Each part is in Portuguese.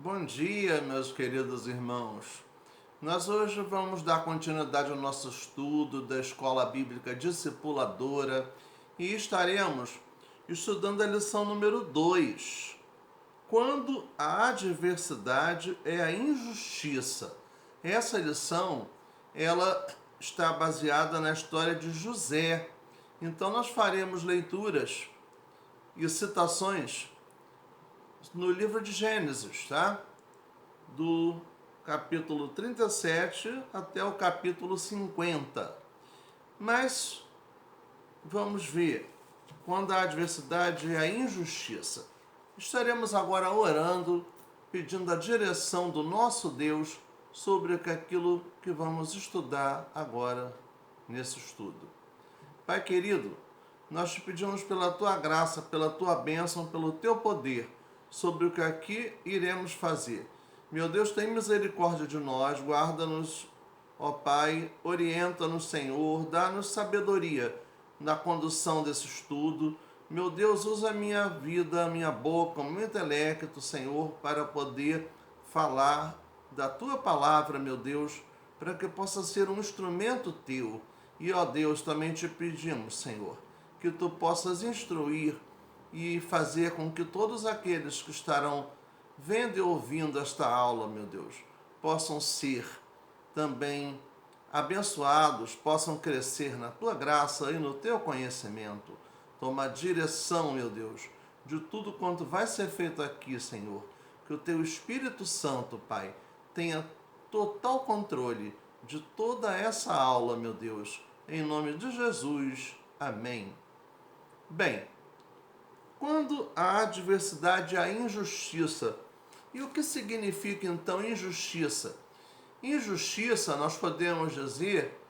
Bom dia, meus queridos irmãos. Nós hoje vamos dar continuidade ao nosso estudo da Escola Bíblica Discipuladora e estaremos estudando a lição número 2. Quando a adversidade é a injustiça. Essa lição, ela está baseada na história de José. Então nós faremos leituras e citações no livro de Gênesis, tá? Do capítulo 37 até o capítulo 50. Mas vamos ver quando a adversidade é a injustiça. Estaremos agora orando, pedindo a direção do nosso Deus sobre aquilo que vamos estudar agora nesse estudo. Pai querido, nós te pedimos pela tua graça, pela tua bênção, pelo teu poder, sobre o que aqui iremos fazer. Meu Deus, tem misericórdia de nós, guarda-nos, ó Pai, orienta-nos, Senhor, dá-nos sabedoria na condução desse estudo. Meu Deus, usa a minha vida, a minha boca, o meu intelecto, Senhor, para poder falar da tua palavra, meu Deus, para que possa ser um instrumento teu. E, ó Deus, também te pedimos, Senhor, que tu possas instruir e fazer com que todos aqueles que estarão vendo e ouvindo esta aula, meu Deus, possam ser também abençoados, possam crescer na tua graça e no teu conhecimento. Toma a direção, meu Deus, de tudo quanto vai ser feito aqui, Senhor. Que o teu Espírito Santo, Pai, tenha total controle de toda essa aula, meu Deus. Em nome de Jesus. Amém. Bem, quando a adversidade é a injustiça. E o que significa então injustiça? Injustiça, nós podemos dizer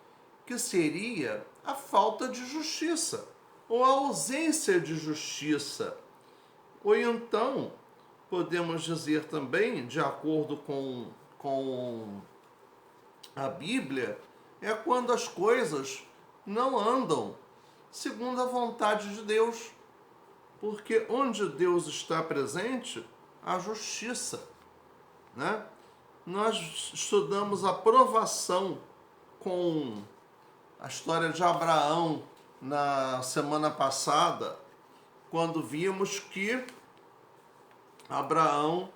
que seria a falta de justiça, ou a ausência de justiça. Ou então, podemos dizer também, de acordo com a Bíblia, é quando as coisas não andam segundo a vontade de Deus. Porque onde Deus está presente, há justiça, né? Nós estudamos a provação com a história de Abraão na semana passada, quando vimos que Abraão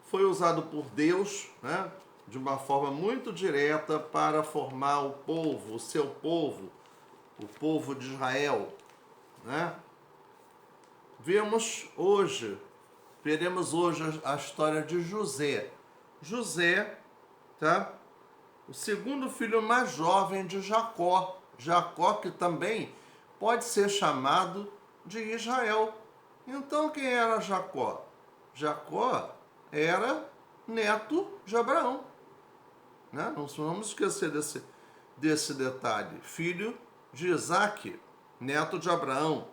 foi usado por Deus, né, de uma forma muito direta para formar o povo, o seu povo, o povo de Israel, né? Veremos hoje a história de José. José, tá? O segundo filho mais jovem de Jacó. Jacó, que também pode ser chamado de Israel. Então, quem era Jacó? Jacó era neto de Abraão, né? Não vamos esquecer desse detalhe. Filho de Isaque, neto de Abraão.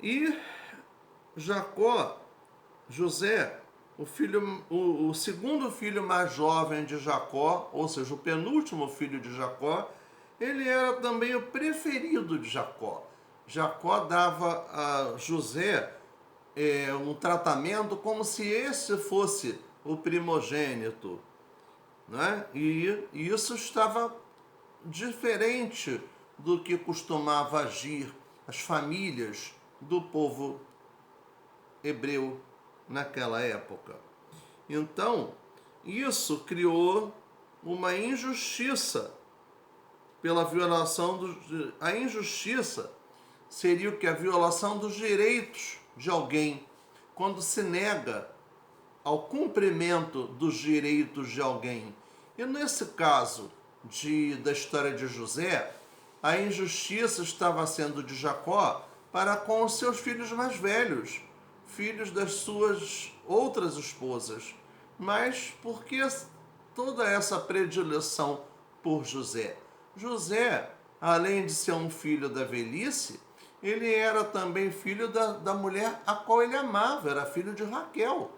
E José, o segundo filho mais jovem de Jacó, ou seja, o penúltimo filho de Jacó, ele era também o preferido de Jacó. Jacó dava a José um tratamento como se esse fosse o primogênito, né? E isso estava diferente do que costumava agir as famílias do povo hebreu naquela época. Então, isso criou uma injustiça pela violação a injustiça seria o que? A violação dos direitos de alguém, quando se nega ao cumprimento dos direitos de alguém. E nesse caso da história de José, a injustiça estava sendo de Jacó para com os seus filhos mais velhos, filhos das suas outras esposas. Mas por que toda essa predileção por José? José, além de ser um filho da velhice, ele era também filho da mulher a qual ele amava, era filho de Raquel.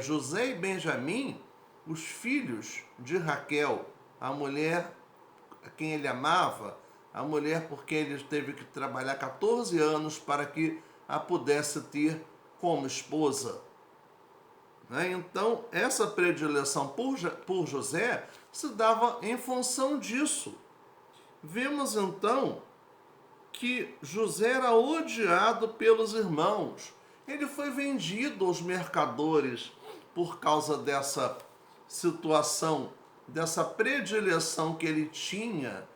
José e Benjamim, os filhos de Raquel, a mulher a quem ele amava, a mulher por quem ele teve que trabalhar 14 anos para que a pudesse ter como esposa. Né? Então, essa predileção por José se dava em função disso. Vemos então que José era odiado pelos irmãos. Ele foi vendido aos mercadores por causa dessa situação, dessa predileção que ele tinha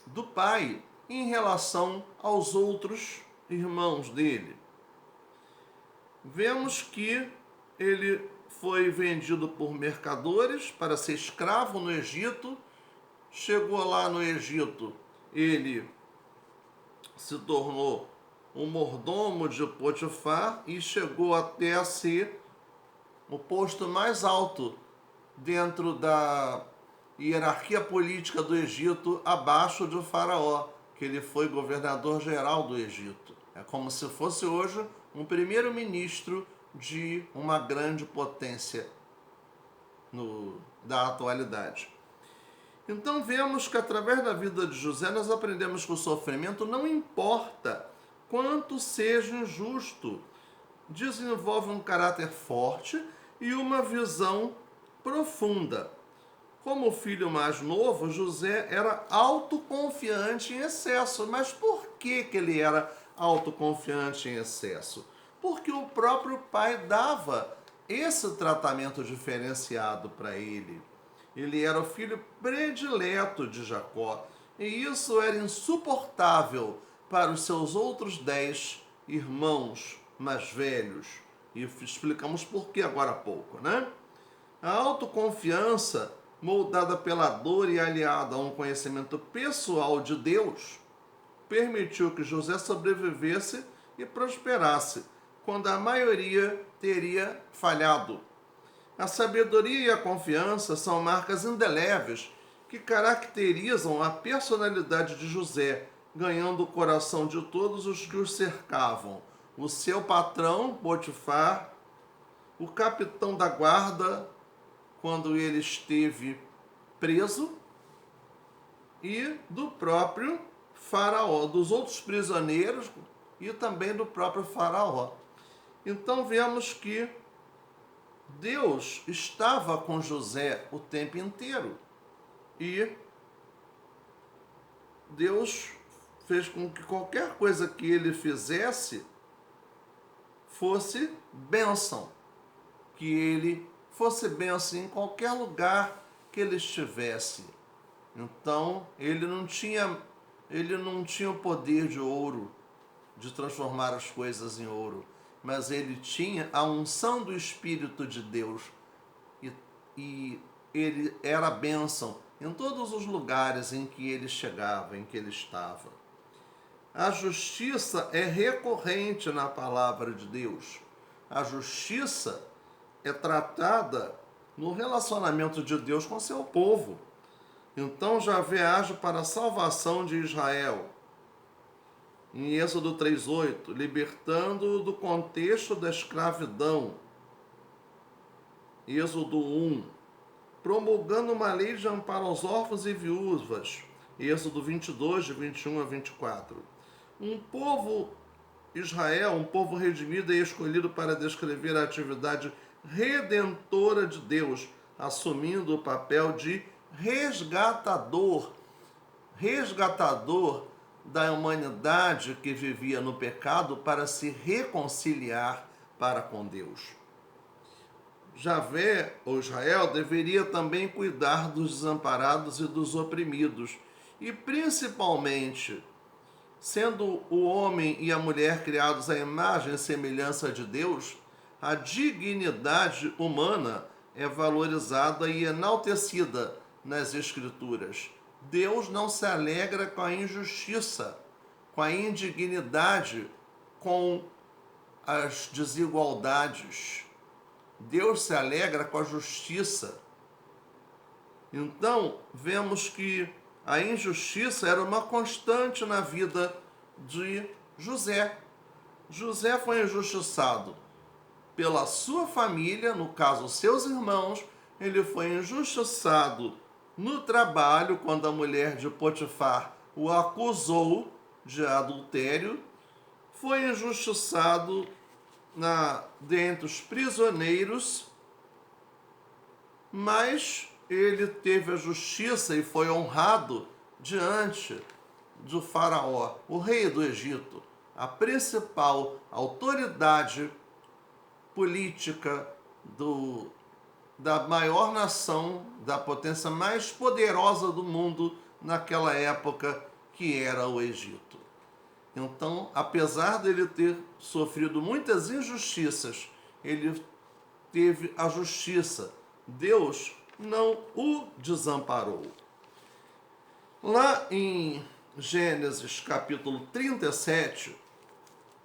do pai em relação aos outros irmãos dele. Vemos que ele foi vendido por mercadores para ser escravo no Egito. Chegou lá no Egito, ele se tornou um mordomo de Potifar e chegou até a ser o posto mais alto dentro da hierarquia política do Egito, abaixo de Faraó, que ele foi governador geral do Egito. É como se fosse hoje um primeiro-ministro de uma grande potência da atualidade. Então vemos que através da vida de José nós aprendemos que o sofrimento não importa quanto seja injusto, desenvolve um caráter forte e uma visão profunda. Como filho mais novo, José era autoconfiante em excesso. Mas por que ele era autoconfiante em excesso? Porque o próprio pai dava esse tratamento diferenciado para ele. Ele era o filho predileto de Jacó, e isso era insuportável para os seus outros 10 irmãos mais velhos. E explicamos por que agora há pouco, né? A autoconfiança, moldada pela dor e aliada a um conhecimento pessoal de Deus, permitiu que José sobrevivesse e prosperasse, quando a maioria teria falhado. A sabedoria e a confiança são marcas indeléveis que caracterizam a personalidade de José, ganhando o coração de todos os que os cercavam. O seu patrão, Potifar, o capitão da guarda, quando ele esteve preso, e do próprio Faraó, dos outros prisioneiros e também do próprio Faraó. Então vemos que Deus estava com José o tempo inteiro e Deus fez com que qualquer coisa que ele fizesse fosse bênção, que ele fosse bênção em qualquer lugar que ele estivesse. Então ele não tinha o poder de ouro, de transformar as coisas em ouro, mas ele tinha a unção do Espírito de Deus e ele era bênção em todos os lugares em que ele chegava, em que ele estava. A justiça é recorrente na palavra de Deus. A justiça é tratada no relacionamento de Deus com seu povo. Então Javé age para a salvação de Israel. Em Êxodo 3:8, libertando-o do contexto da escravidão. Êxodo 1, promulgando uma lei de amparo aos órfãos e viúvas. Êxodo 22, de 21 a 24. Um povo Israel, um povo redimido e escolhido para descrever a atividade redentora de Deus, assumindo o papel de resgatador da humanidade que vivia no pecado para se reconciliar para com Deus. Javé, ou Israel, deveria também cuidar dos desamparados e dos oprimidos, e principalmente, sendo o homem e a mulher criados à imagem e semelhança de Deus, a dignidade humana é valorizada e enaltecida nas Escrituras. Deus não se alegra com a injustiça, com a indignidade, com as desigualdades. Deus se alegra com a justiça. Então, vemos que a injustiça era uma constante na vida de José. José foi injustiçado pela sua família, no caso, seus irmãos. Ele foi injustiçado no trabalho, quando a mulher de Potifar o acusou de adultério. Foi injustiçado dentre os prisioneiros, mas ele teve a justiça e foi honrado diante do faraó, o rei do Egito, a principal autoridade política da maior nação, da potência mais poderosa do mundo naquela época, que era o Egito. Então, apesar dele ter sofrido muitas injustiças, ele teve a justiça. Deus não o desamparou. Lá em Gênesis capítulo 37,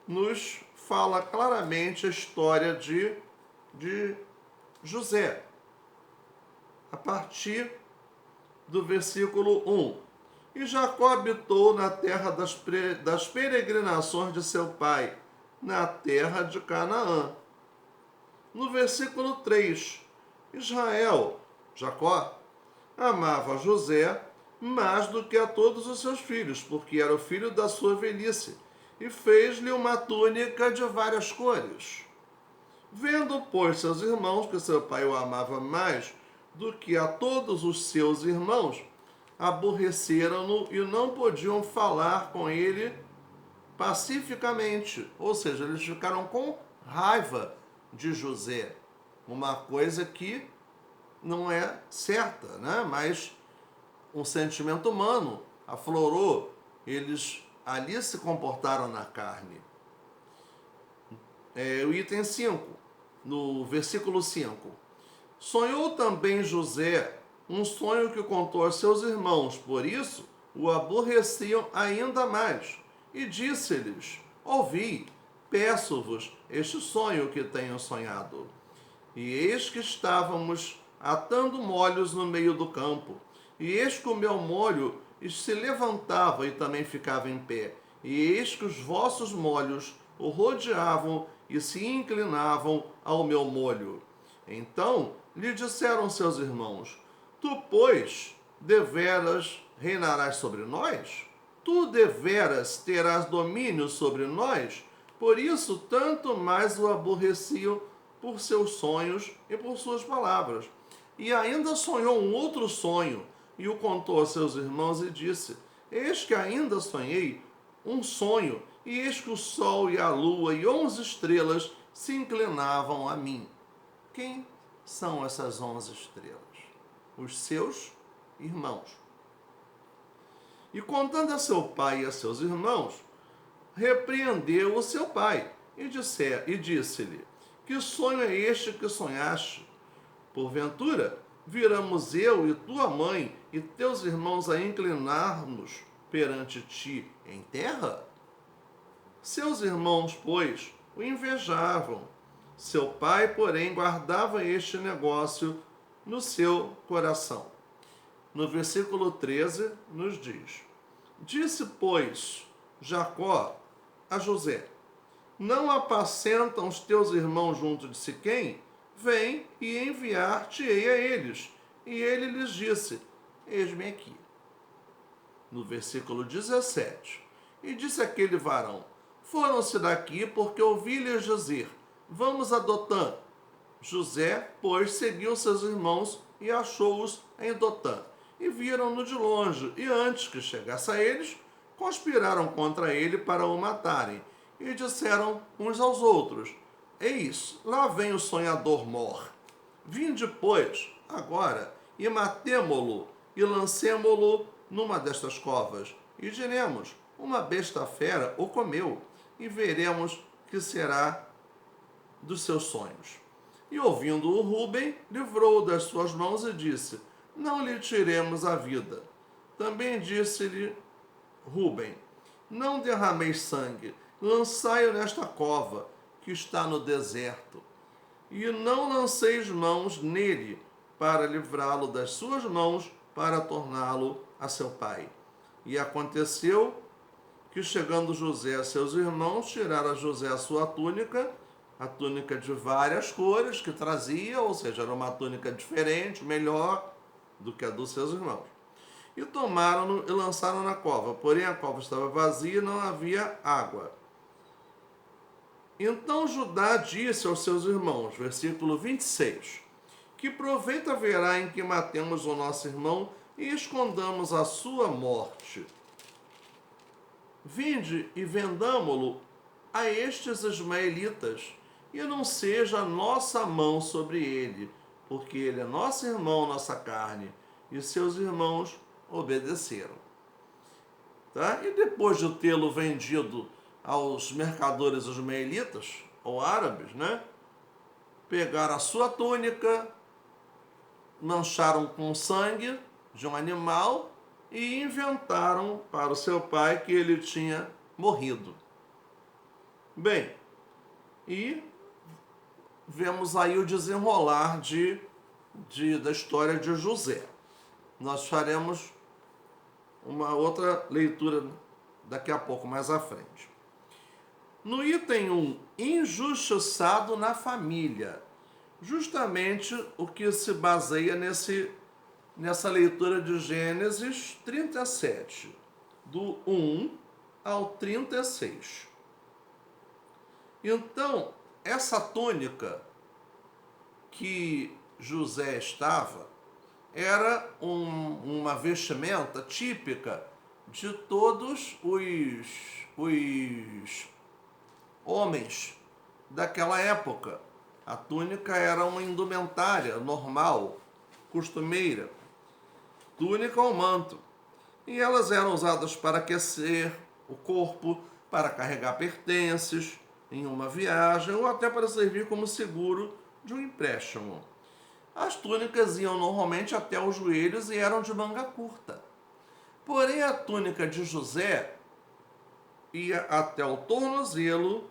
nos fala claramente a história de José, a partir do versículo 1. E Jacó habitou na terra das peregrinações de seu pai, na terra de Canaã. No versículo 3, Israel, Jacó, amava José mais do que a todos os seus filhos, porque era o filho da sua velhice, e fez-lhe uma túnica de várias cores. Vendo, pois, seus irmãos que seu pai o amava mais do que a todos os seus irmãos, aborreceram-no e não podiam falar com ele pacificamente. Ou seja, eles ficaram com raiva de José. Uma coisa que não é certa, né? Mas um sentimento humano aflorou. Eles ali se comportaram na carne. O item 5, no versículo 5. Sonhou também José um sonho que contou aos seus irmãos, por isso o aborreciam ainda mais. E disse-lhes: ouvi, peço-vos este sonho que tenho sonhado. E eis que estávamos atando molhos no meio do campo, e eis que o meu molho se levantava e também ficava em pé, e eis que os vossos molhos o rodeavam e se inclinavam ao meu molho. Então lhe disseram seus irmãos: tu, pois, deveras reinarás sobre nós? Tu deveras terás domínio sobre nós? Por isso, tanto mais o aborreciam por seus sonhos e por suas palavras. E ainda sonhou um outro sonho, e o contou a seus irmãos e disse: eis que ainda sonhei um sonho, e eis que o sol e a lua e 11 estrelas se inclinavam a mim. Quem são essas 11 estrelas? Os seus irmãos. E contando a seu pai e a seus irmãos, repreendeu o seu pai e disse-lhe: que sonho é este que sonhaste? Porventura, viramos eu e tua mãe e teus irmãos a inclinar-nos perante ti em terra? Seus irmãos, pois, o invejavam. Seu pai, porém, guardava este negócio no seu coração. No versículo 13 nos diz: disse, pois, Jacó a José: não apacentam os teus irmãos junto de Siquém? Vem e enviar-te-ei a eles. E ele lhes disse: eis-me aqui. No versículo 17: e disse aquele varão: foram-se daqui porque ouvi-lhes dizer: vamos a Dotã. José, pois, seguiu seus irmãos e achou-os em Dotã. E viram-no de longe, e antes que chegasse a eles, conspiraram contra ele para o matarem. E disseram uns aos outros: eis, lá vem o sonhador mor. Vinde, pois, agora, e matemo-lo, e lancemo-lo numa destas covas. E diremos: uma besta fera o comeu, e veremos que será dos seus sonhos. E ouvindo-o Rúben, livrou-o das suas mãos e disse: não lhe tiremos a vida. Também disse-lhe Rúben: não derrameis sangue, lançai-o nesta cova, que está no deserto. E não lanceis mãos nele, para livrá-lo das suas mãos, para torná-lo a seu pai. E aconteceu que, chegando José a seus irmãos, tiraram a José a sua túnica, a túnica de várias cores que trazia, ou seja, era uma túnica diferente, melhor do que a dos seus irmãos. E tomaram-no e lançaram na cova. Porém, a cova estava vazia e não havia água. Então Judá disse aos seus irmãos, versículo 26, que proveito haverá em que matemos o nosso irmão e escondamos a sua morte? Vinde e vendamo-lo a estes ismaelitas, e não seja a nossa mão sobre ele, porque ele é nosso irmão, nossa carne. E seus irmãos obedeceram. Tá? E depois de tê-lo vendido aos mercadores ismaelitas, ou árabes, né? Pegaram a sua túnica, mancharam com sangue de um animal e inventaram para o seu pai que ele tinha morrido. Bem, e vemos aí o desenrolar da história de José. Nós faremos uma outra leitura daqui a pouco, mais à frente. No item 1, injustiçado na família. Justamente o que se baseia nessa leitura de Gênesis 37, do 1 ao 36. Então, essa túnica que José estava era uma vestimenta típica de todos os homens daquela época. A túnica era uma indumentária normal, costumeira, túnica ou manto. E elas eram usadas para aquecer o corpo, para carregar pertences em uma viagem ou até para servir como seguro de um empréstimo. As túnicas iam normalmente até os joelhos e eram de manga curta. Porém, a túnica de José ia até o tornozelo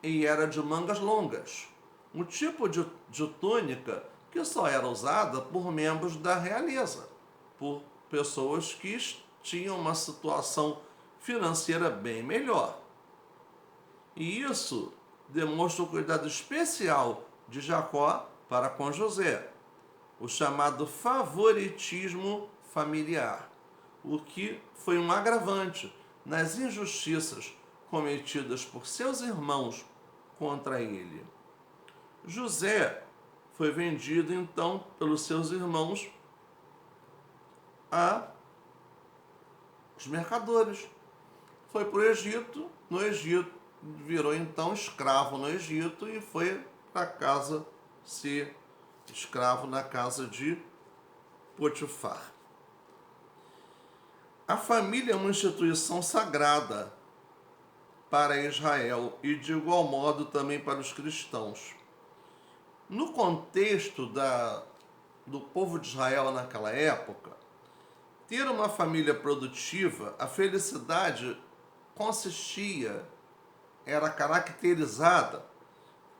e era de mangas longas. Um tipo de túnica que só era usada por membros da realeza, por pessoas que tinham uma situação financeira bem melhor. E isso demonstra o cuidado especial de Jacó para com José, o chamado favoritismo familiar, o que foi um agravante nas injustiças cometidas por seus irmãos contra ele. José foi vendido então pelos seus irmãos a os mercadores. Foi para o Egito, no Egito virou então escravo no Egito e foi para casa ser escravo na casa de Potifar. A família é uma instituição sagrada para Israel e de igual modo também para os cristãos. No contexto do povo de Israel naquela época, ter uma família produtiva, a felicidade era caracterizada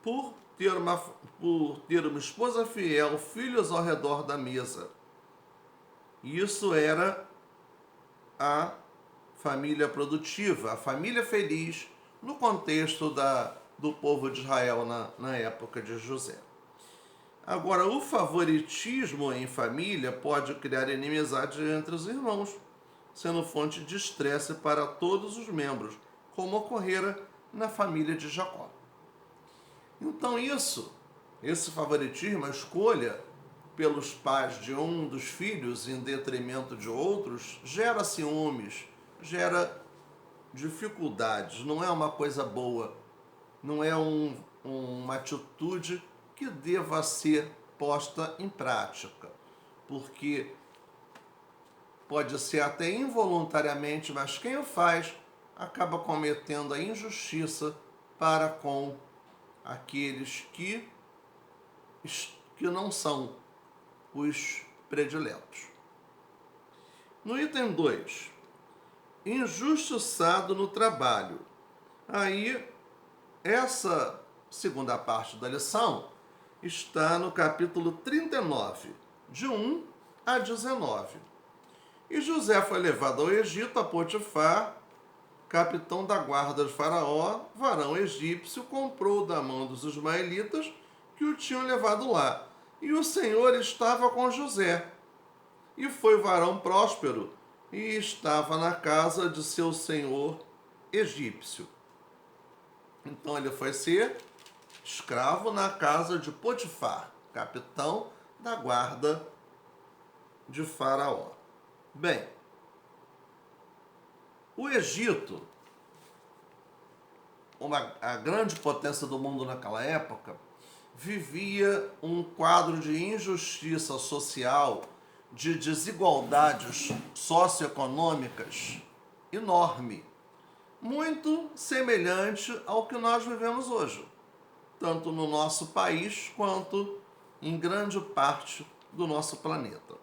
por ter uma esposa fiel, filhos ao redor da mesa. Isso era a família produtiva, a família feliz, no contexto do povo de Israel na época de José. Agora, o favoritismo em família pode criar inimizade entre os irmãos, sendo fonte de estresse para todos os membros, como ocorrera na família de Jacó. Então esse favoritismo, a escolha pelos pais de um dos filhos em detrimento de outros, gera ciúmes, gera dificuldades, não é uma coisa boa, não é uma atitude que deva ser posta em prática, porque pode ser até involuntariamente, mas quem o faz acaba cometendo a injustiça para com aqueles que não são os prediletos. No item 2, injustiçado no trabalho. Aí, essa segunda parte da lição está no capítulo 39, de 1 a 19. E José foi levado ao Egito a Potifar, capitão da guarda de Faraó, varão egípcio, comprou da mão dos ismaelitas que o tinham levado lá. E o Senhor estava com José, e foi varão próspero, e estava na casa de seu senhor egípcio. Então ele foi ser escravo na casa de Potifar, capitão da guarda de Faraó. Bem, o Egito, a grande potência do mundo naquela época, vivia um quadro de injustiça social, de desigualdades socioeconômicas enorme, muito semelhante ao que nós vivemos hoje, tanto no nosso país quanto em grande parte do nosso planeta.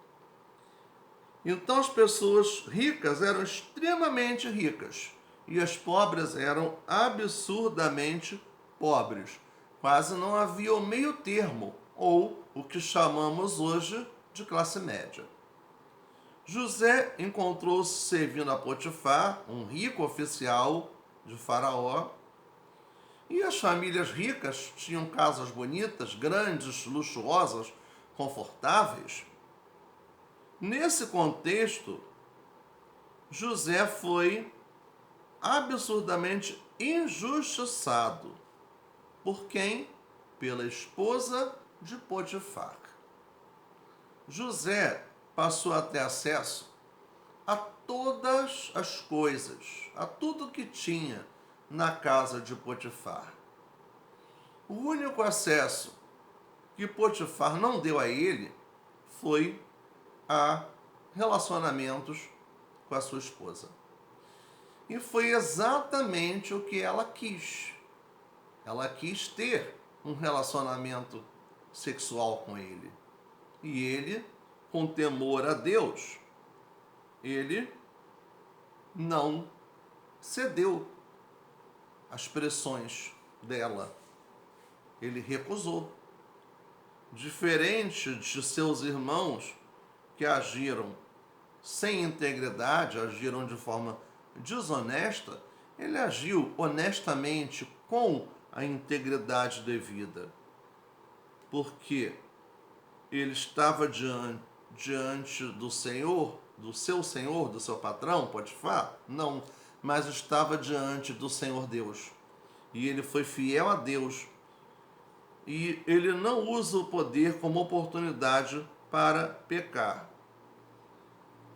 Então as pessoas ricas eram extremamente ricas e as pobres eram absurdamente pobres. Quase não havia o meio termo, ou o que chamamos hoje de classe média. José encontrou-se servindo a Potifar, um rico oficial de Faraó, e as famílias ricas tinham casas bonitas, grandes, luxuosas, confortáveis. Nesse contexto, José foi absurdamente injustiçado. Por quem? Pela esposa de Potifar. José passou a ter acesso a todas as coisas, a tudo que tinha na casa de Potifar. O único acesso que Potifar não deu a ele foi a relacionamentos com a sua esposa. E foi exatamente o que ela quis. Ela quis ter um relacionamento sexual com ele. E ele, com temor a Deus, ele não cedeu às pressões dela. Ele recusou. Diferente de seus irmãos que agiram sem integridade, agiram de forma desonesta, ele agiu honestamente com a integridade devida. Porque ele estava diante do Senhor, do seu patrão, Potifar? Não, mas estava diante do Senhor Deus. E ele foi fiel a Deus. E ele não usa o poder como oportunidade para pecar.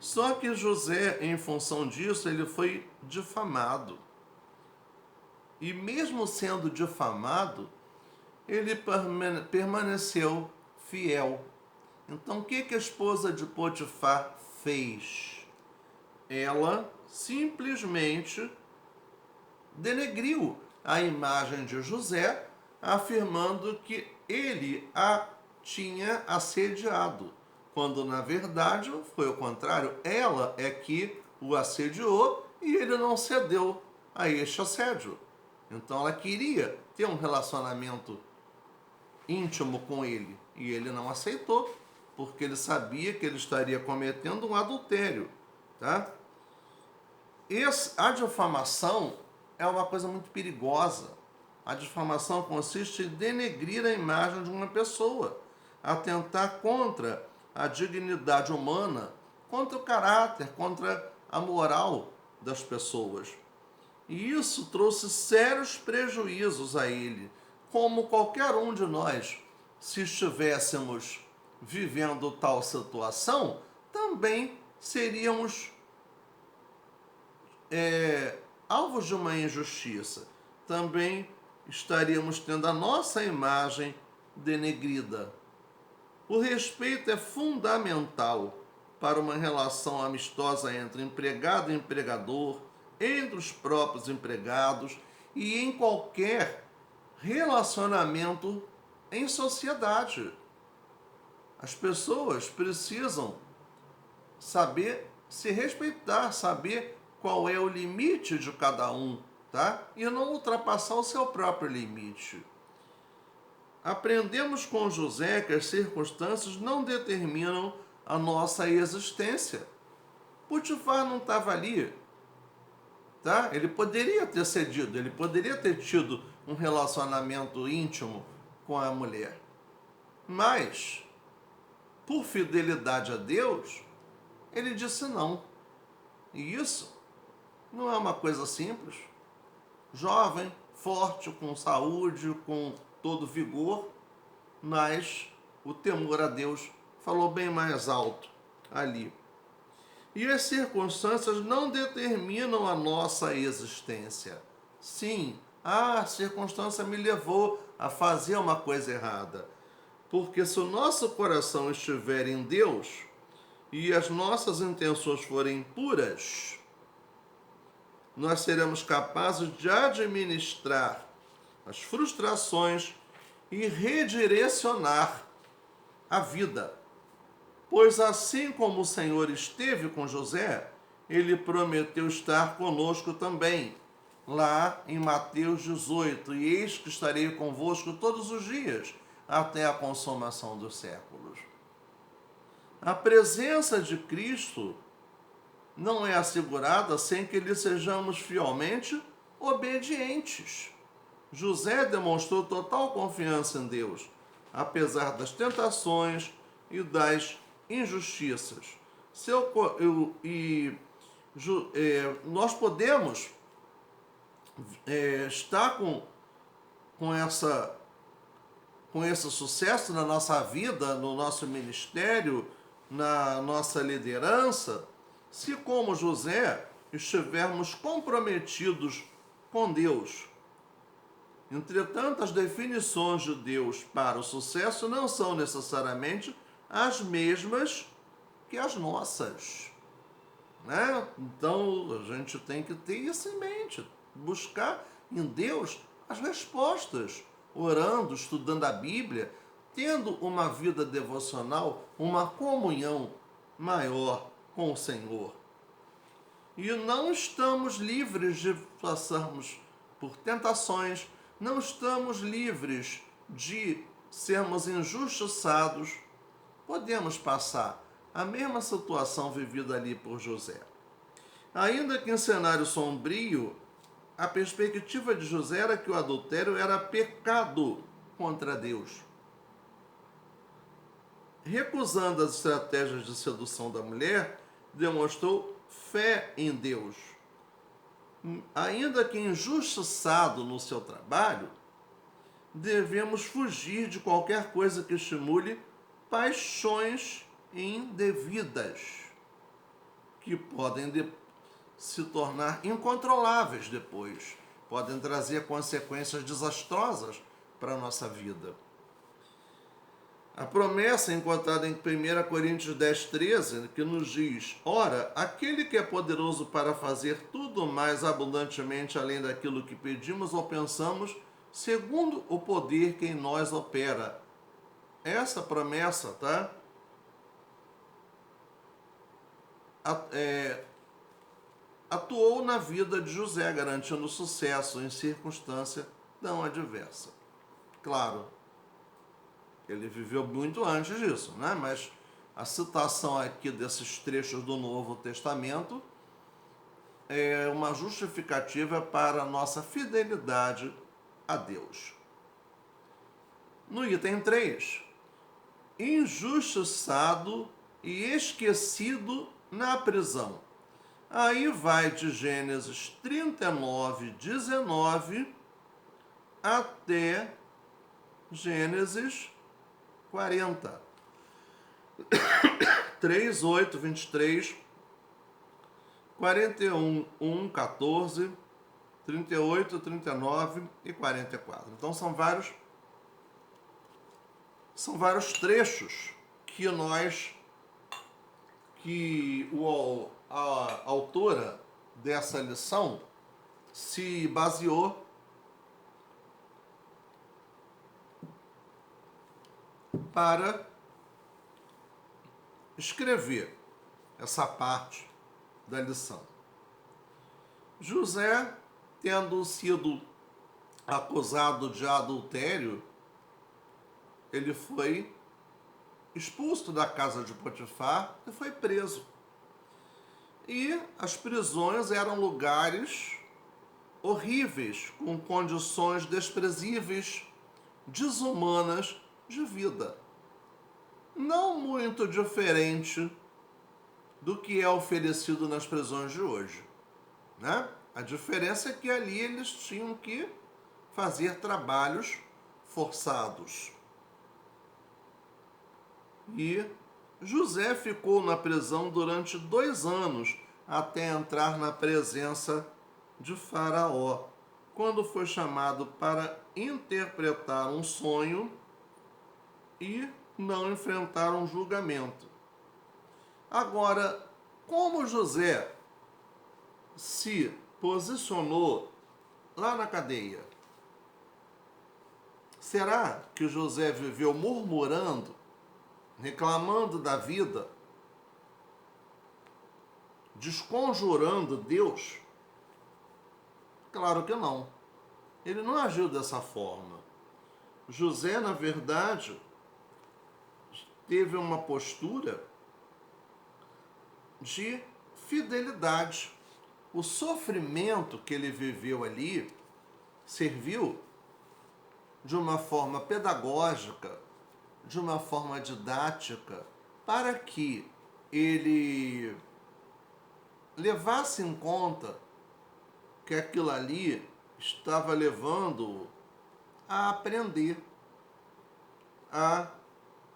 Só que José, em função disso, ele foi difamado. E mesmo sendo difamado, ele permaneceu fiel. Então o que a esposa de Potifar fez? Ela simplesmente denegriu a imagem de José, afirmando que ele a tinha assediado, quando na verdade foi o contrário. Ela é que o assediou e ele não cedeu a este assédio. Então ela queria ter um relacionamento íntimo com ele e ele não aceitou, porque ele sabia que ele estaria cometendo um adultério, tá? A difamação é uma coisa muito perigosa. A difamação consiste em denegrir a imagem de uma pessoa, atentar contra a dignidade humana, contra o caráter, contra a moral das pessoas. E isso trouxe sérios prejuízos a ele, como qualquer um de nós, se estivéssemos vivendo tal situação, também seríamos alvos de uma injustiça. Também estaríamos tendo a nossa imagem denegrida. O respeito é fundamental para uma relação amistosa entre empregado e empregador, entre os próprios empregados e em qualquer relacionamento em sociedade. As pessoas precisam saber se respeitar, saber qual é o limite de cada um, tá? E não ultrapassar o seu próprio limite. Aprendemos com José que as circunstâncias não determinam a nossa existência. Potifar não estava ali, tá? Ele poderia ter cedido, ele poderia ter tido um relacionamento íntimo com a mulher. Mas, por fidelidade a Deus, ele disse não. E isso não é uma coisa simples. Jovem, forte, com saúde, com todo vigor, mas o temor a Deus falou bem mais alto ali. E as circunstâncias não determinam a nossa existência. Sim, a circunstância me levou a fazer uma coisa errada. Porque se o nosso coração estiver em Deus e as nossas intenções forem puras, nós seremos capazes de administrar as frustrações e redirecionar a vida. Pois assim como o Senhor esteve com José, ele prometeu estar conosco também, lá em Mateus 18, e eis que estarei convosco todos os dias, até a consumação dos séculos. A presença de Cristo não é assegurada sem que lhe sejamos fielmente obedientes. José demonstrou total confiança em Deus, apesar das tentações e das injustiças. Nós podemos estar com esse sucesso na nossa vida, no nosso ministério, na nossa liderança, se como José estivermos comprometidos com Deus. Entretanto, as definições de Deus para o sucesso não são necessariamente as mesmas que as nossas, né? Então, a gente tem que ter isso em mente, buscar em Deus as respostas, orando, estudando a Bíblia, tendo uma vida devocional, uma comunhão maior com o Senhor. E não estamos livres de passarmos por tentações, não estamos livres de sermos injustiçados. Podemos passar a mesma situação vivida ali por José. Ainda que em cenário sombrio, a perspectiva de José era que o adultério era pecado contra Deus. Recusando as estratégias de sedução da mulher, demonstrou fé em Deus. Ainda que injustiçado no seu trabalho, devemos fugir de qualquer coisa que estimule paixões indevidas, que podem se tornar incontroláveis depois, podem trazer consequências desastrosas para a nossa vida. A promessa encontrada em 1 Coríntios 10, 13, que nos diz: ora, aquele que é poderoso para fazer tudo mais abundantemente além daquilo que pedimos ou pensamos, segundo o poder que em nós opera. Essa promessa, tá? Atuou na vida de José, garantindo sucesso em circunstância não adversa. Claro, ele viveu muito antes disso, né? Mas a citação aqui desses trechos do Novo Testamento é uma justificativa para a nossa fidelidade a Deus. No item 3, injustiçado e esquecido na prisão. Aí vai de Gênesis 39, 19 até Gênesis 40. 3, 8, 23, 41, 1, 14, 38, 39 e 44. Então são vários trechos que a autora dessa lição se baseou para escrever essa parte da lição. José, tendo sido acusado de adultério, ele foi expulso da casa de Potifar e foi preso. E as prisões eram lugares horríveis, com condições desprezíveis, desumanas de vida. Não muito diferente do que é oferecido nas prisões de hoje, né? A diferença é que ali eles tinham que fazer trabalhos forçados. E José ficou na prisão durante 2 anos até entrar na presença de Faraó, quando foi chamado para interpretar um sonho e não enfrentar um julgamento. Agora, como José se posicionou lá na cadeia? Será que José viveu murmurando, reclamando da vida, desconjurando Deus? Claro que não. Ele não agiu dessa forma. José, na verdade, teve uma postura de fidelidade. O sofrimento que ele viveu ali serviu de uma forma pedagógica, de uma forma didática, para que ele levasse em conta que aquilo ali estava levando a aprender, a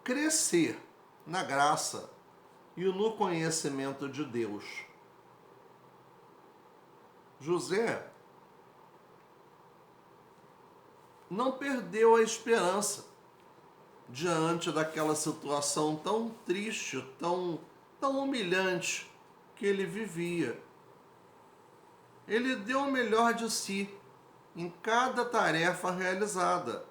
crescer na graça e no conhecimento de Deus. José não perdeu a esperança diante daquela situação tão triste, tão humilhante que ele vivia. Ele deu o melhor de si em cada tarefa realizada.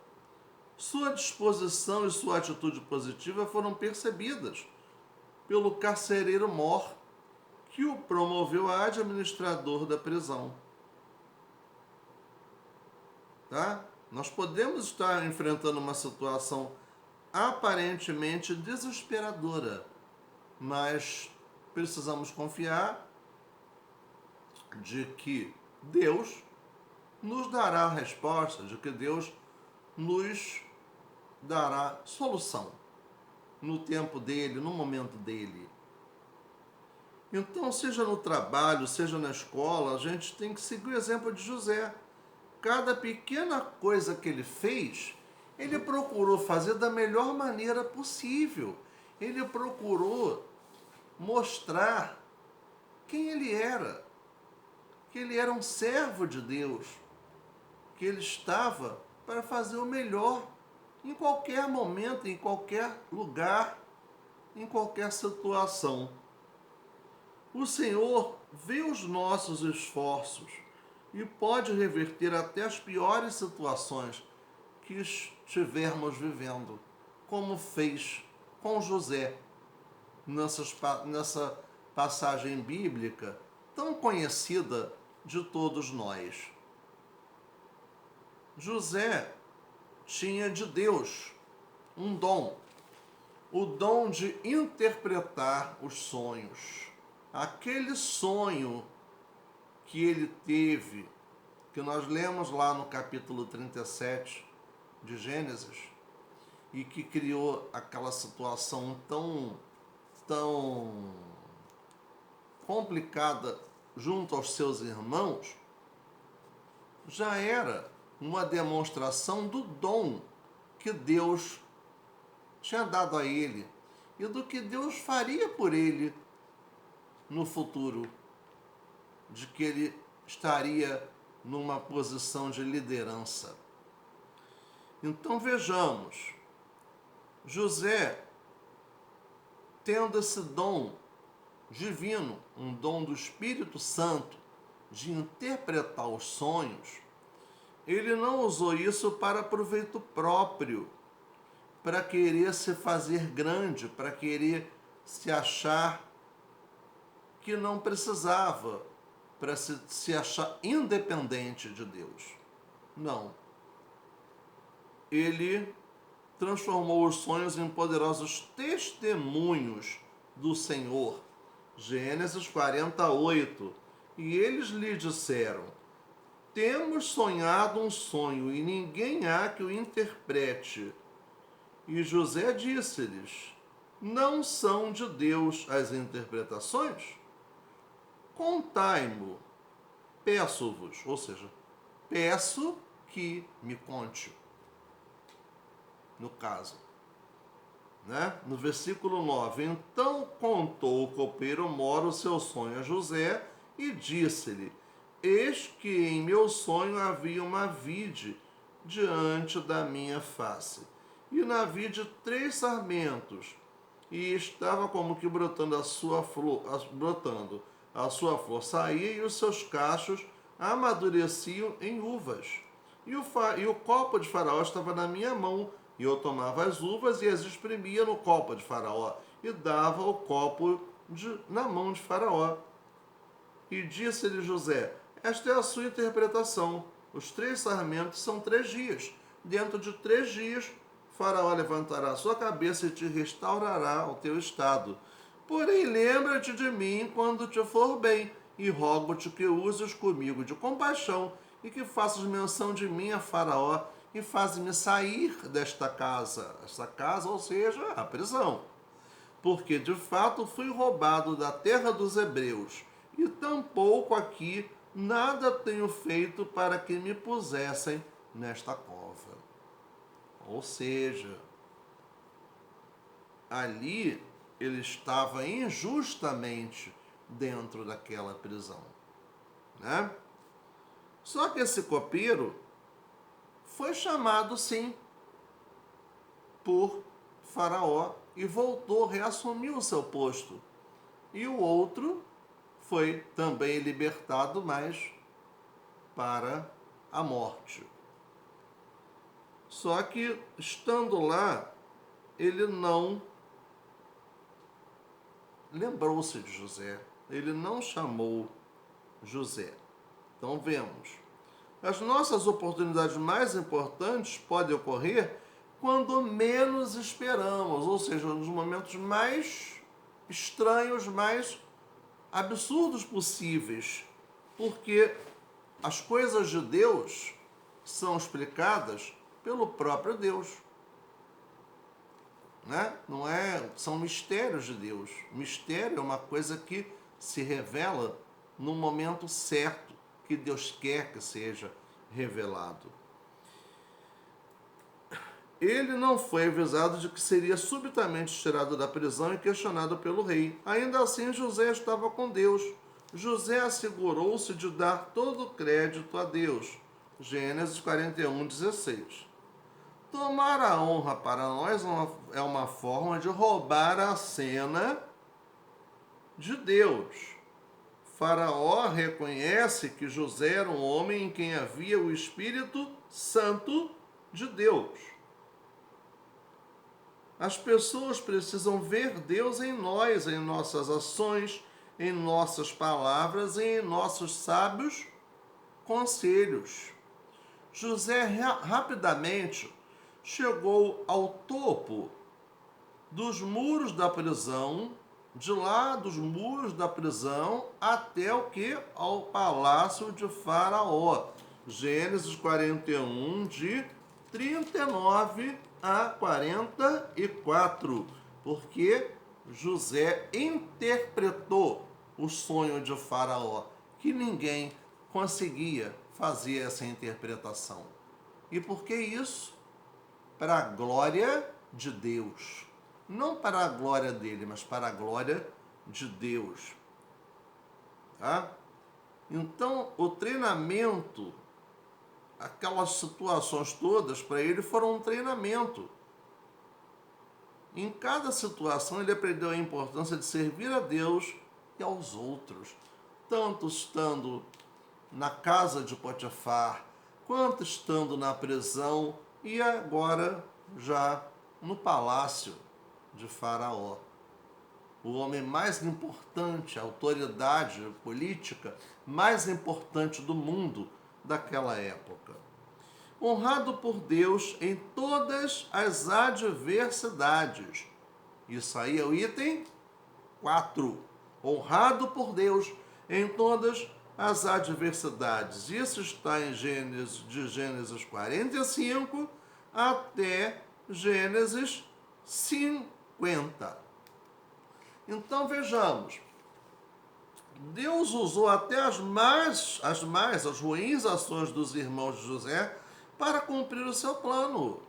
Sua disposição e sua atitude positiva foram percebidas pelo carcereiro Mor, que o promoveu a administrador da prisão. Tá? Nós podemos estar enfrentando uma situação aparentemente desesperadora, mas precisamos confiar de que Deus nos dará a resposta, de que Deus nos dará solução no tempo dele, no momento dele. Então, seja no trabalho, seja na escola, a gente tem que seguir o exemplo de José. Cada pequena coisa que ele fez, ele procurou fazer da melhor maneira possível. Ele procurou mostrar quem ele era, que ele era um servo de Deus, que ele estava para fazer o melhor em qualquer momento, em qualquer lugar, em qualquer situação. O Senhor vê os nossos esforços e pode reverter até as piores situações que estivermos vivendo, como fez com José nessa passagem bíblica tão conhecida de todos nós. José tinha de Deus um dom, o dom de interpretar os sonhos. Aquele sonho que ele teve, que nós lemos lá no capítulo 37 de Gênesis, e que criou aquela situação tão complicada junto aos seus irmãos, já era uma demonstração do dom que Deus tinha dado a ele e do que Deus faria por ele no futuro, de que ele estaria numa posição de liderança. Então vejamos, José, tendo esse dom divino, um dom do Espírito Santo, de interpretar os sonhos, ele não usou isso para proveito próprio, para querer se fazer grande, para querer se achar que não precisava, para se achar independente de Deus. Não. Ele transformou os sonhos em poderosos testemunhos do Senhor. Gênesis 48. E eles lhe disseram: temos sonhado um sonho e ninguém há que o interprete. E José disse-lhes: não são de Deus as interpretações? Contai-mo, peço-vos, ou seja, peço que me conte, no caso. Né? No versículo 9, então contou o copeiro moro o seu sonho a José e disse-lhe, eis que em meu sonho havia uma vide diante da minha face, e na vide 3 sarmentos, e estava como que brotando a sua flor, saía e os seus cachos amadureciam em uvas. E o copo de Faraó estava na minha mão, e eu tomava as uvas e as espremia no copo de Faraó, e dava o copo na mão de Faraó. E disse-lhe José, esta é a sua interpretação. Os 3 sarmentos são 3 dias. Dentro de 3 dias, Faraó levantará a sua cabeça e te restaurará o teu estado. Porém, lembra-te de mim quando te for bem, e rogo-te que uses comigo de compaixão, e que faças menção de mim a Faraó, e faz-me sair desta casa. Esta casa, ou seja, a prisão. Porque, de fato, fui roubado da terra dos hebreus, e tampouco aqui nada tenho feito para que me pusessem nesta cova. Ou seja, ali ele estava injustamente dentro daquela prisão, né? Só que esse copeiro foi chamado, sim, por Faraó e voltou, reassumiu o seu posto. E o outro foi também libertado, mas para a morte. Só que, estando lá, ele não lembrou-se de José, ele não chamou José. Então vemos, as nossas oportunidades mais importantes podem ocorrer quando menos esperamos, ou seja, nos momentos mais estranhos, mais absurdos possíveis, porque as coisas de Deus são explicadas pelo próprio Deus. Né? Não é, são mistérios de Deus. Mistério é uma coisa que se revela no momento certo que Deus quer que seja revelado. Ele não foi avisado de que seria subitamente tirado da prisão e questionado pelo rei. Ainda assim, José estava com Deus. José assegurou-se de dar todo o crédito a Deus. Gênesis 41, 16. Tomar a honra para nós é uma forma de roubar a cena de Deus. Faraó reconhece que José era um homem em quem havia o Espírito Santo de Deus. As pessoas precisam ver Deus em nós, em nossas ações, em nossas palavras e em nossos sábios conselhos. José rapidamente chegou ao topo dos muros da prisão, de lá dos muros da prisão até o que? Ao palácio de Faraó. Gênesis 41, de 39 a 44. Porque José interpretou o sonho de Faraó, que ninguém conseguia fazer essa interpretação. E por que isso? Para a glória de Deus. Não para a glória dele, mas para a glória de Deus. Tá? Então, o treinamento, aquelas situações todas, para ele foram um treinamento. Em cada situação, ele aprendeu a importância de servir a Deus e aos outros, tanto estando na casa de Potifar, quanto estando na prisão e agora já no palácio de Faraó. O homem mais importante, a autoridade política mais importante do mundo daquela época. Honrado por Deus em todas as adversidades. Isso aí é o item 4. Honrado por Deus em todas as adversidades. Isso está em Gênesis 45 até Gênesis 50. Então vejamos, Deus usou até as ruins ações dos irmãos de José para cumprir o seu plano.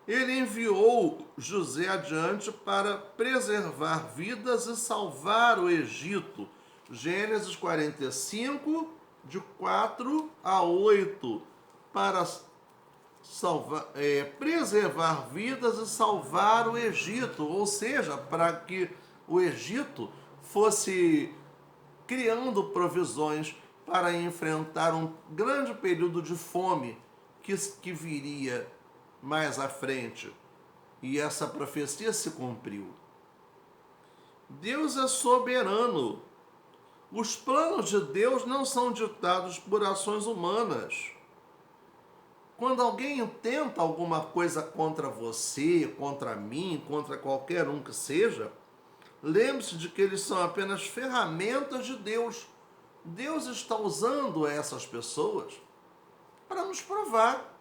Ele enviou José adiante para preservar vidas e salvar o Egito. Gênesis 45, de 4 a 8, para preservar vidas e salvar o Egito, ou seja, para que o Egito fosse criando provisões para enfrentar um grande período de fome que viria mais à frente. E essa profecia se cumpriu. Deus é soberano. Os planos de Deus não são ditados por ações humanas. Quando alguém tenta alguma coisa contra você, contra mim, contra qualquer um que seja, lembre-se de que eles são apenas ferramentas de Deus. Deus está usando essas pessoas para nos provar,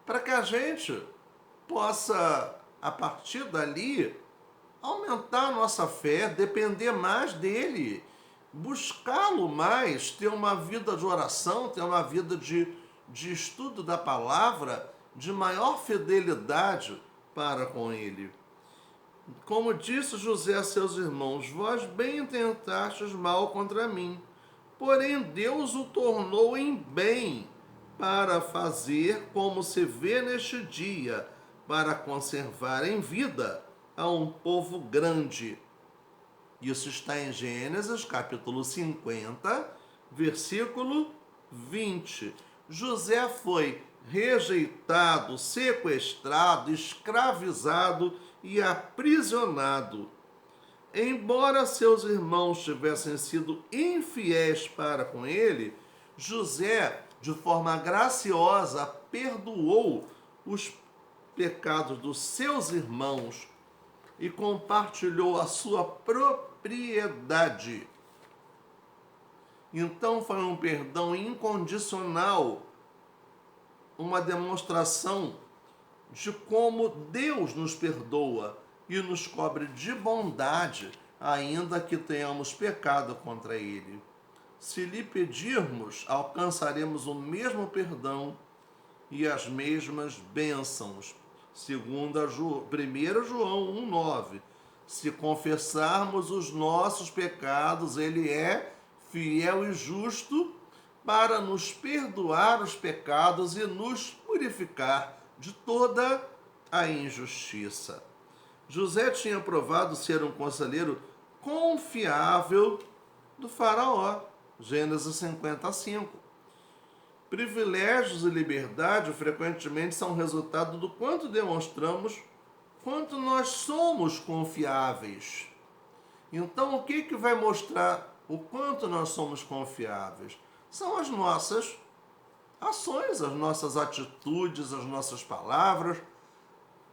para que a gente possa, a partir dali, aumentar a nossa fé, depender mais dele, buscá-lo mais, ter uma vida de oração, ter uma vida de estudo da palavra, de maior fidelidade para com ele. Como disse José a seus irmãos, vós bem intentastes mal contra mim, porém Deus o tornou em bem, para fazer como se vê neste dia, para conservar em vida a um povo grande. Isso está em Gênesis, capítulo 50, versículo 20. José foi rejeitado, sequestrado, escravizado e aprisionado. Embora seus irmãos tivessem sido infiéis para com ele, José, de forma graciosa, perdoou os pecados dos seus irmãos e compartilhou a sua propriedade. Então foi um perdão incondicional, uma demonstração de como Deus nos perdoa e nos cobre de bondade, ainda que tenhamos pecado contra Ele. Se lhe pedirmos, alcançaremos o mesmo perdão e as mesmas bênçãos. Segundo 1 João 1,9. Se confessarmos os nossos pecados, Ele é fiel e justo para nos perdoar os pecados e nos purificar de toda a injustiça. José tinha provado ser um conselheiro confiável do faraó. Gênesis 55. Privilégios e liberdade frequentemente são resultado do quanto demonstramos quanto nós somos confiáveis. Então, o que vai mostrar o quanto nós somos confiáveis? São as nossas ações, as nossas atitudes, as nossas palavras,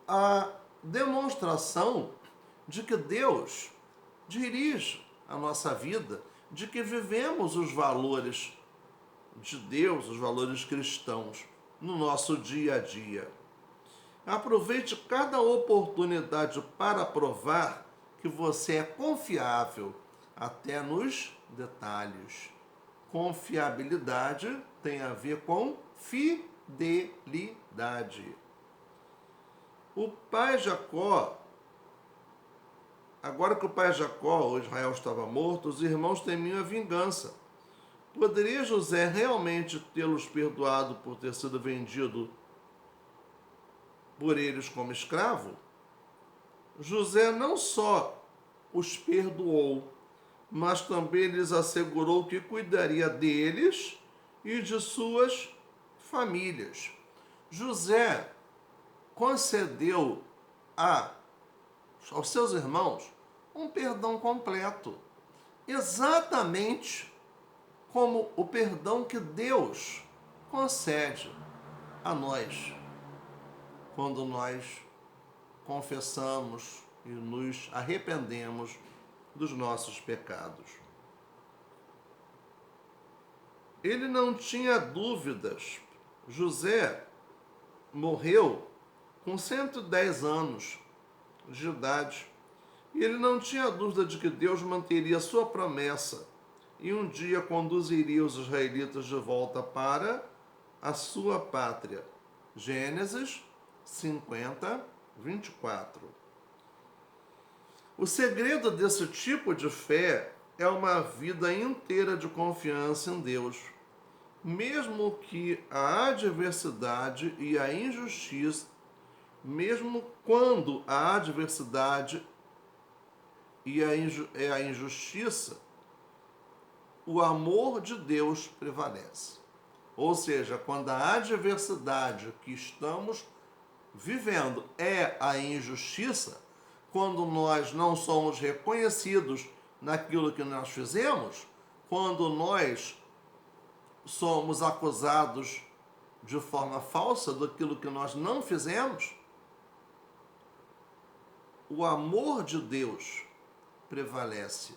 a demonstração de que Deus dirige a nossa vida, de que vivemos os valores de Deus, os valores cristãos, no nosso dia a dia. Aproveite cada oportunidade para provar que você é confiável, até nos detalhes. Confiabilidade tem a ver com fidelidade. O pai Jacó, agora que o pai Jacó, o Israel, estava morto, os irmãos temiam a vingança. Poderia José realmente tê-los perdoado por ter sido vendido por eles como escravo? José não só os perdoou, mas também lhes assegurou que cuidaria deles e de suas famílias. José concedeu aos seus irmãos um perdão completo, exatamente como o perdão que Deus concede a nós, quando nós confessamos e nos arrependemos dos nossos pecados. Ele não tinha dúvidas. José morreu com 110 anos de idade. E ele não tinha dúvida de que Deus manteria sua promessa e um dia conduziria os israelitas de volta para a sua pátria. Gênesis 50, 24. O segredo desse tipo de fé é uma vida inteira de confiança em Deus, mesmo que a adversidade e a injustiça, mesmo quando a adversidade e a injustiça, o amor de Deus prevalece. Ou seja, quando a adversidade que estamos vivendo é a injustiça, quando nós não somos reconhecidos naquilo que nós fizemos, quando nós somos acusados de forma falsa daquilo que nós não fizemos, o amor de Deus prevalece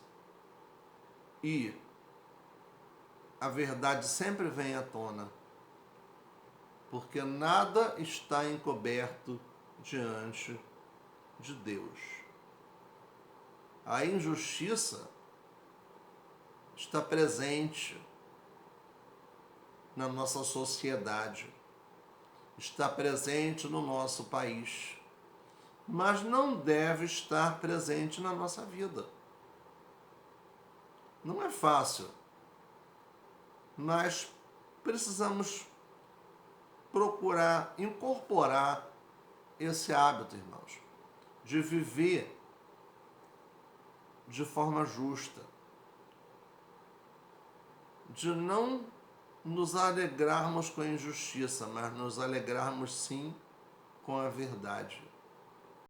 e a verdade sempre vem à tona, porque nada está encoberto diante de Deus. A injustiça está presente na nossa sociedade, está presente no nosso país, mas não deve estar presente na nossa vida. Não é fácil, mas precisamos procurar incorporar esse hábito, irmãos, de viver de forma justa, de não nos alegrarmos com a injustiça, mas nos alegrarmos sim com a verdade.